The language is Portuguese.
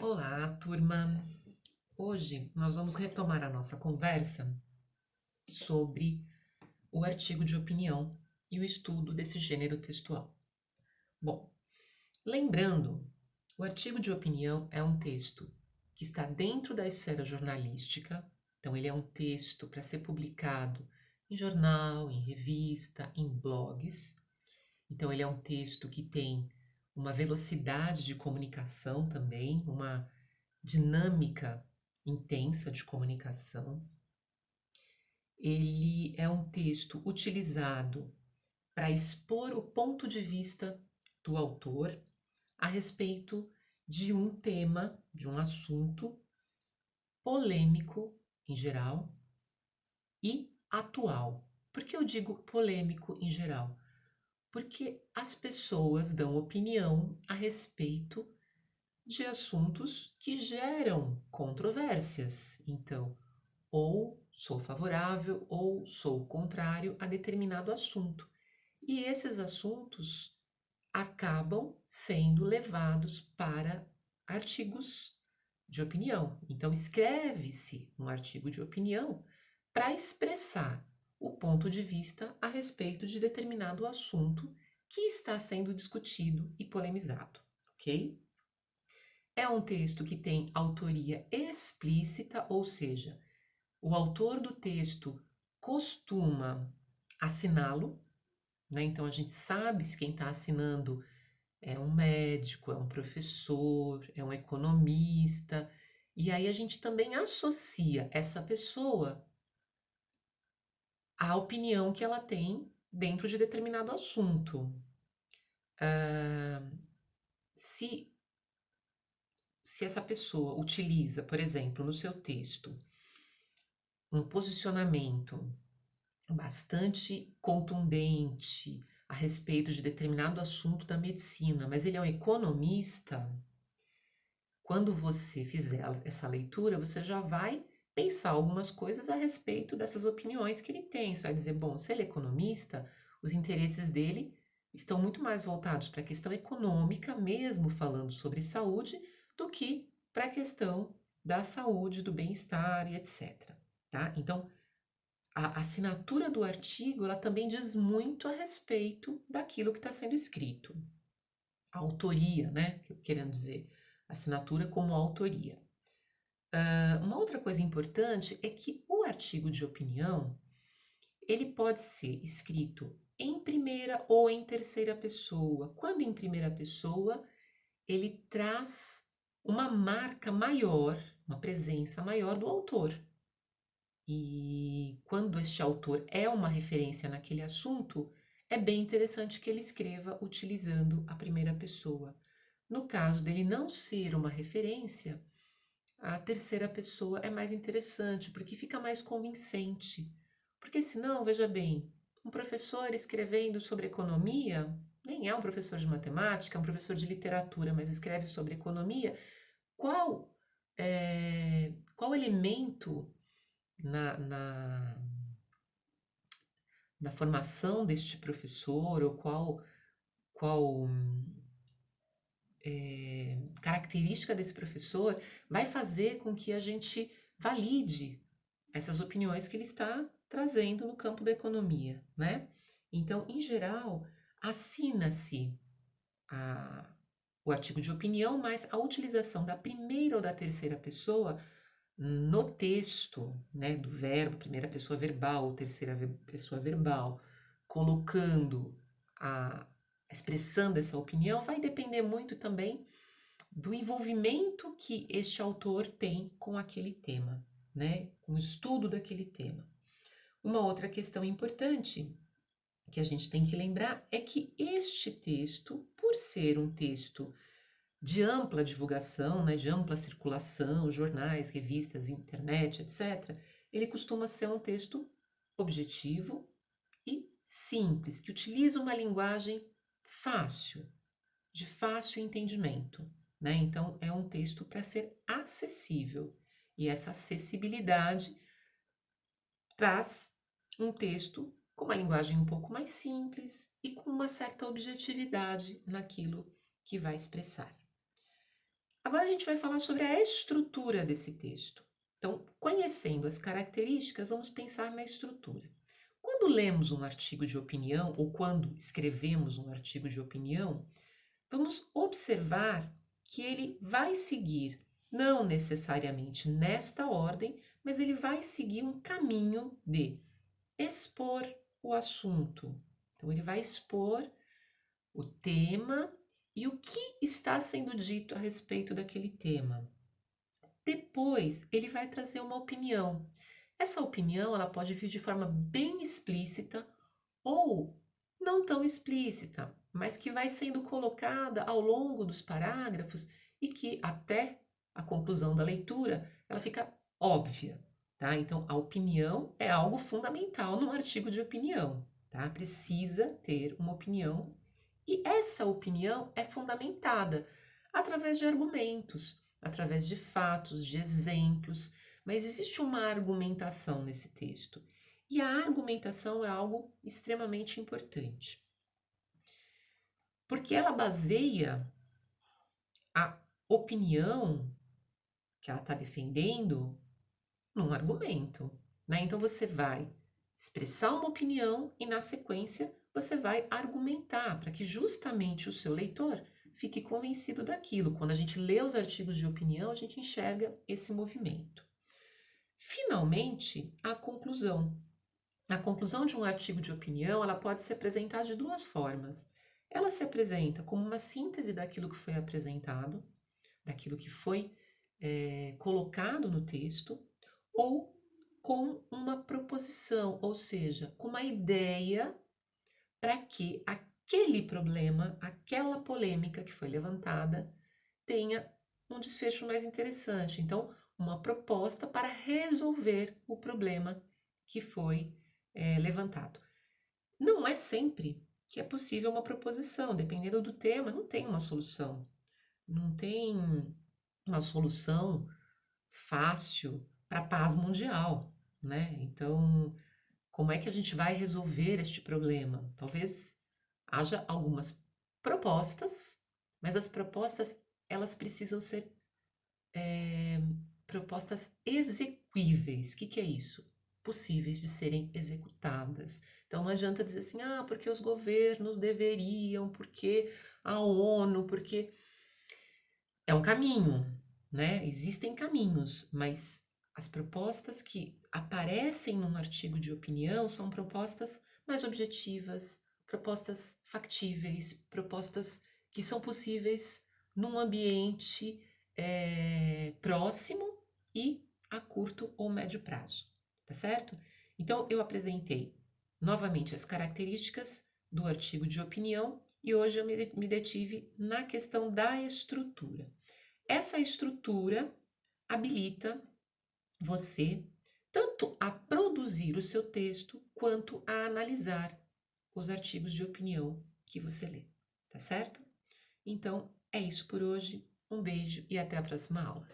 Olá, turma! Hoje nós vamos retomar a nossa conversa sobre o artigo de opinião e o estudo desse gênero textual. Bom, lembrando, o artigo de opinião é um texto que está dentro da esfera jornalística, então ele é um texto para ser publicado em jornal, em revista, em blogs. Então ele é um texto que tem uma velocidade de comunicação também, uma dinâmica intensa de comunicação. Ele é um texto utilizado para expor o ponto de vista do autor a respeito de um tema, de um assunto polêmico em geral e atual. Por que eu digo polêmico em geral? Porque as pessoas dão opinião a respeito de assuntos que geram controvérsias. Então, ou sou favorável ou sou contrário a determinado assunto. E esses assuntos acabam sendo levados para artigos de opinião. Então, escreve-se um artigo de opinião para expressar o ponto de vista a respeito de determinado assunto que está sendo discutido e polemizado, ok? É um texto que tem autoria explícita, ou seja, o autor do texto costuma assiná-lo, né? Então a gente sabe se quem está assinando é um médico, é um professor, é um economista, e aí a gente também associa essa pessoa à opinião que ela tem dentro de determinado assunto. Ah, se, se essa pessoa utiliza, por exemplo, no seu texto, um posicionamento bastante contundente a respeito de determinado assunto da medicina, mas ele é um economista, quando você fizer essa leitura, você já vai pensar algumas coisas a respeito dessas opiniões que ele tem. Você vai dizer, bom, se ele é economista, os interesses dele estão muito mais voltados para a questão econômica, mesmo falando sobre saúde, do que para a questão da saúde, do bem-estar e etc. Tá? Então, a assinatura do artigo, ela também diz muito a respeito daquilo que está sendo escrito. A autoria, né? Querendo dizer, assinatura como autoria. Uma outra coisa importante é que o artigo de opinião, ele pode ser escrito em primeira ou em terceira pessoa. Quando em primeira pessoa, ele traz uma marca maior, uma presença maior do autor. E quando este autor é uma referência naquele assunto, é bem interessante que ele escreva utilizando a primeira pessoa. No caso dele não ser uma referência, a terceira pessoa é mais interessante, porque fica mais convincente. Porque senão, veja bem, um professor escrevendo sobre economia, nem é um professor de matemática, é um professor de literatura, mas escreve sobre economia, qual, qual elemento na na formação deste professor, ou qual característica desse professor vai fazer com que a gente valide essas opiniões que ele está trazendo no campo da economia, né? Então, em geral, assina-se a- o artigo de opinião, mas a utilização da primeira ou da terceira pessoa no texto, né, do verbo, primeira pessoa verbal ou terceira pessoa verbal, colocando expressando essa opinião, vai depender muito também do envolvimento que este autor tem com aquele tema, né, com o estudo daquele tema. Uma outra questão importante que a gente tem que lembrar é que este texto, por ser um texto de ampla divulgação, né, de ampla circulação, jornais, revistas, internet, etc., ele costuma ser um texto objetivo e simples, que utiliza uma linguagem fácil, de fácil entendimento, né? Então, é um texto para ser acessível. E essa acessibilidade traz um texto com uma linguagem um pouco mais simples e com uma certa objetividade naquilo que vai expressar. Agora a gente vai falar sobre a estrutura desse texto. Então, conhecendo as características, vamos pensar na estrutura. Quando lemos um artigo de opinião ou quando escrevemos um artigo de opinião, vamos observar que ele vai seguir, não necessariamente nesta ordem, mas ele vai seguir um caminho de expor o assunto. Então, ele vai expor o tema e o que está sendo dito a respeito daquele tema. Depois, ele vai trazer uma opinião. Essa opinião, ela pode vir de forma bem explícita ou não tão explícita, mas que vai sendo colocada ao longo dos parágrafos e que até a conclusão da leitura, ela fica óbvia, tá? Então, a opinião é algo fundamental num artigo de opinião, tá? Precisa ter uma opinião e essa opinião é fundamentada através de argumentos, através de fatos, de exemplos, mas existe uma argumentação nesse texto. E a argumentação é algo extremamente importante, porque ela baseia a opinião que ela está defendendo num argumento, né? Então você vai expressar uma opinião e, na sequência, você vai argumentar para que justamente o seu leitor fique convencido daquilo. Quando a gente lê os artigos de opinião, a gente enxerga esse movimento. Finalmente, a conclusão. A conclusão de um artigo de opinião, ela pode se apresentar de duas formas. Ela se apresenta como uma síntese daquilo que foi apresentado, daquilo que foi colocado no texto, ou com uma proposição, ou seja, com uma ideia para que aquele problema, aquela polêmica que foi levantada, tenha um desfecho mais interessante. Então, uma proposta para resolver o problema que foi levantado. Não é sempre que é possível uma proposição, dependendo do tema, não tem uma solução. Não tem uma solução fácil para a paz mundial, né? Então, como é que a gente vai resolver este problema? Talvez haja algumas propostas, mas as propostas elas precisam ser propostas exequíveis. O que é isso? Possíveis de serem executadas. Então não adianta dizer assim, porque os governos deveriam, porque a ONU, porque é um caminho, né? Existem caminhos, mas as propostas que aparecem num artigo de opinião são propostas mais objetivas, propostas factíveis, propostas que são possíveis num ambiente próximo e a curto ou médio prazo, tá certo? Então, eu apresentei novamente as características do artigo de opinião e hoje eu me detive na questão da estrutura. Essa estrutura habilita você tanto a produzir o seu texto quanto a analisar os artigos de opinião que você lê, tá certo? Então, é isso por hoje. Um beijo e até a próxima aula.